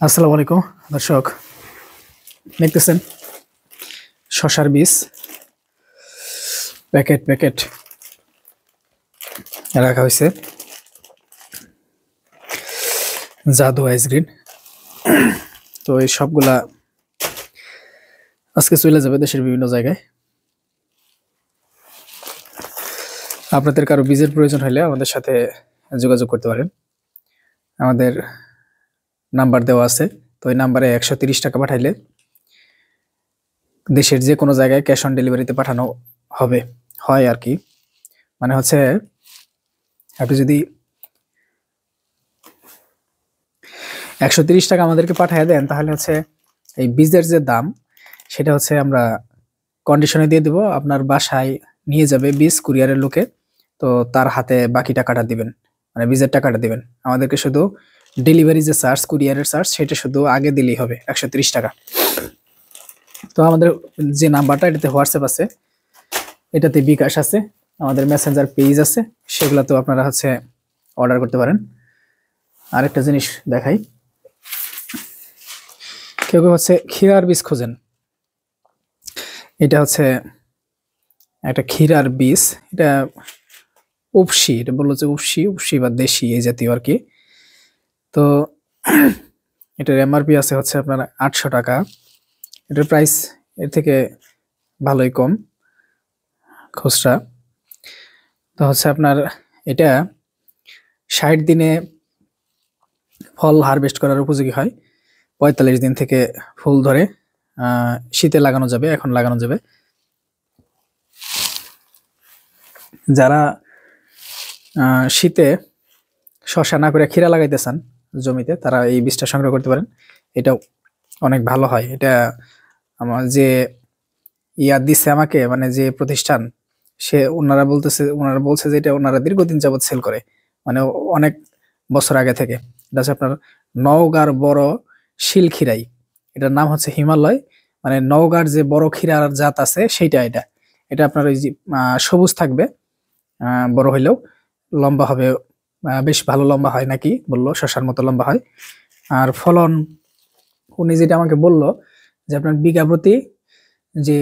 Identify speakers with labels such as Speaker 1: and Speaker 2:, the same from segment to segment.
Speaker 1: আসসালামু আলাইকুম দর্শক, দেখতেছেন শশার বীজ প্যাকেট প্যাকেট রাখা হয়েছে। জাদু আইস গ্রিন। তো এই সবগুলা আজকে চলে যাবে দেশের বিভিন্ন জায়গায়। আপনাদের কারো বীজের প্রয়োজন হলে আমাদের সাথে যোগাযোগ করতে পারেন। আমাদের নাম্বার দেওয়া আছে, তো এই নাম্বারে 130 টাকা পাঠাইলে দেশের যে কোনো জায়গায় ক্যাশ অন ডেলিভারিতে পাঠানো হয় আর কি। মানে হচ্ছে আপনি যদি 130 টাকা আমাদেরকে পাঠিয়ে দেন, তাহলে হচ্ছে এই বীজের যে দাম সেটা হচ্ছে আমরা কন্ডিশনে দিয়ে দেব। আপনার বাসায় নিয়ে যাবে বীজ কুরিয়ারের লোকে, তো তার হাতে বাকি টাকাটা দিবেন, মানে বীজের টাকাটা দিবেন। আমাদেরকে শুধু ডেলিভারি যে চার্জ, কুরিয়ারের চার্জ, সেটা শুধু আগে দিলেই হবে 130 টাকা। তো আমাদের যে নাম্বারটা, এটাতে হোয়াটসঅ্যাপ আছে, এটাতে বিকাশ আছে, আমাদের মেসেঞ্জার পেজ আছে, সেগুলোতেও আপনারা হচ্ছে অর্ডার করতে পারেন। আরেকটা জিনিস দেখাই, কেউ কেউ হচ্ছে ক্ষীরার বীজ খোঁজেন। এটা হচ্ছে একটা ক্ষীরার বীজ, এটা উপসি, এটা বললো যে উপসি বা দেশি এই জাতীয় আর কি। তো এটার এমআরপি আছে হচ্ছে আপনার 800 টাকা। এটার প্রাইস এর থেকে ভালোই কম খুচরা। তো হচ্ছে আপনার এটা 60 দিনে ফল হারভেস্ট করার উপযোগী হয়। 45 দিন থেকে ফুল ধরে শীতে লাগানো যাবে, এখন লাগানো যাবে। যারা শীতে শশা না করে ক্ষীরা লাগাইতে চান জমিতে, তারা এই বীজটা সংগ্রহ করতে পারেন। এটা অনেক ভালো হয়। এটা আমার যে দিচ্ছে আমাকে, মানে যে প্রতিষ্ঠান, ওনারা বলছে যে এটা ওনারা দীর্ঘদিন যাবত সেল করে, মানে অনেক বছর আগে থেকে। এটা হচ্ছে আপনার নওগাঁর বড় শিলক্ষীরাই, এটার নাম হচ্ছে হিমালয়। মানে নওগাঁর যে বড় ক্ষীরার জাত আছে সেইটা। এটা আপনার ওই যে সবুজ থাকবে, বড় হইলেও লম্বা হবে, বেশ ভালো লম্বা হয় নাকি বললো, শশার মতো লম্বা হয়। আর ফলন উনি যেটা আমাকে বললো যে আপনার বিঘা প্রতি, যে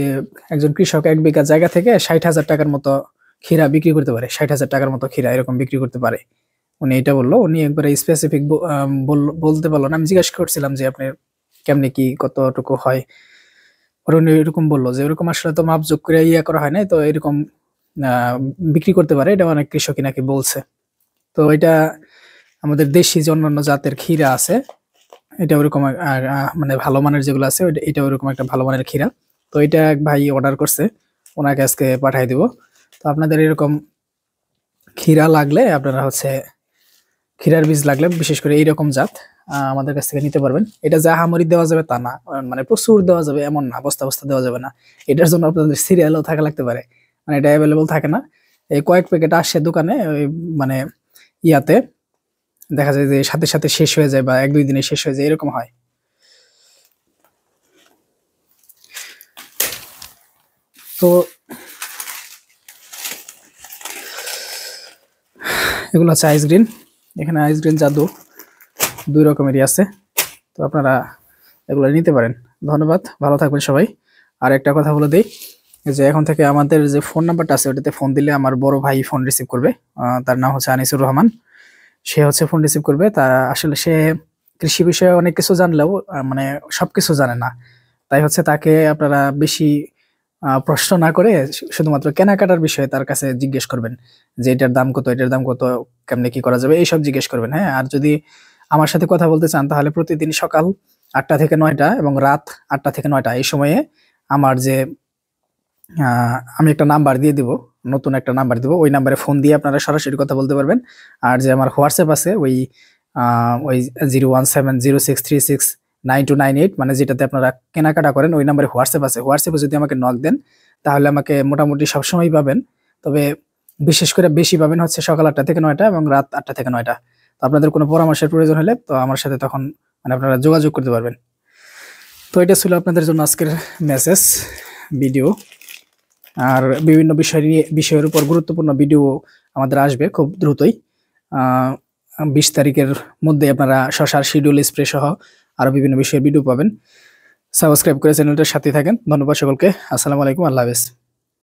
Speaker 1: একজন কৃষক 1 বিঘা জায়গা থেকে 60,000 টাকার মতো ক্ষীরা বিক্রি করতে পারে, 60,000 টাকার মতো ক্ষীরা এরকম বিক্রি করতে পারে। উনি এটা বললো, উনি একবারে স্পেসিফিক বলতে পারলো না। আমি জিজ্ঞাসা করছিলাম যে আপনার কেমনে কি কতটুকু হয়, উনি এরকম বললো যে এরকম আসলে তো মাপযোগ করে করা হয় না, তো এরকম বিক্রি করতে পারে, এটা অনেক কৃষকই নাকি বলছে। তো এটা আমাদের দেশি যে অন্যান্য জাতের ক্ষীরা আছে, এটা ওরকম মানে ভালো মানের যেগুলো আছে, এটা ওরকম একটা ভালো মানের ক্ষীরা। তো এটা এক ভাই অর্ডার করছে, ওনাকে আজকে পাঠিয়ে দিব। তো আপনাদের এরকম ক্ষীরা লাগলে, আপনারা হচ্ছে ক্ষীরার বীজ লাগলে বিশেষ করে এইরকম জাত আমাদের কাছ থেকে নিতে পারবেন। এটা যা হামরি দেওয়া যাবে তা না, মানে প্রচুর দেওয়া যাবে এমন না, বস্তা বস্তা দেওয়া যাবে না। এটার জন্য আপনাদের সিরিয়ালও থাকা লাগতে পারে, মানে এটা অ্যাভেলেবল থাকে না। এই কয়েক প্যাকেট আসে দোকানে, ওই মানে ইয়াতে দেখা যায় যে সাথে সাথে শেষ হয়ে যায়, বা 1-2 দিনে শেষ হয়ে যায়, এরকম হয়। তো এগুলো হচ্ছে আইস গ্রিন। এখানে আইস গ্রিন জাদু 2 রকমেরই আছে, তো আপনারা এগুলো নিতে পারেন। ধন্যবাদ, ভালো থাকবেন সবাই। আর একটা কথা বলে দিই, যে এখন থেকে আমাদের যে ফোন নাম্বারটা আছে, ওটাতে ফোন দিলে আমার বড় ভাই ফোন রিসিভ করবে। তার নাম হচ্ছে আনিসুর রহমান। সে হচ্ছে ফোন রিসিভ করবে। তা আসলে সে কৃষি বিষয়ে অনেক কিছু জানলেও মানে সবকিছু জানে না। তাই হচ্ছে তাকে আপনারা বেশি প্রশ্ন না করে শুধুমাত্র কেনাকাটার বিষয়ে তার কাছে জিজ্ঞেস করবেন, যে এটার দাম কত, এটার দাম কত, কেমনে কি করা যাবে, এইসব জিজ্ঞেস করবেন। হ্যাঁ, আর যদি আমার সাথে কথা বলতে চান, তাহলে প্রতিদিন সকাল 8টা থেকে 9টা এবং রাত 8টা থেকে 9টা এই সময়ে আমার যে আমি একটা নাম্বার দিয়ে দিব, নতুন একটা নাম্বার দিব, ওই নাম্বারে ফোন দিয়ে আপনারা সরাসরি কথা বলতে পারবেন। আর যে আমার হোয়াটসঅ্যাপ আছে, ওই 01706369298, মানে যেটাতে আপনারা কেনাকাটা করেন, ওই নাম্বারে হোয়াটসঅ্যাপ আছে। হোয়াটসঅ্যাপে যদি আমাকে নক দেন, তাহলে আমাকে মোটামুটি সবসময় পাবেন। তবে বিশেষ করে বেশি পাবেন হচ্ছে সকাল 8টা থেকে 9টা এবং রাত 8টা থেকে 9টা। তো আপনাদের কোনো পরামর্শের প্রয়োজন হলে তো আমার সাথে তখন মানে আপনারা যোগাযোগ করতে পারবেন। তো এটা ছিল আপনাদের জন্য আজকের মেসেজ ভিডিও। আর বিভিন্ন বিষয়ের উপর গুরুত্বপূর্ণ ভিডিও আমাদের আসবে খুব দ্রুতই। 20 তারিখের মধ্যে আপনারা শশার শিডিউল স্প্রে সহ আরো বিভিন্ন বিষয়ের ভিডিও পাবেন। সাবস্ক্রাইব করে চ্যানেলটার সাথে থাকেন। ধন্যবাদ সকলকে। আসসালামু আলাইকুম, আল্লাহ হাফেজ।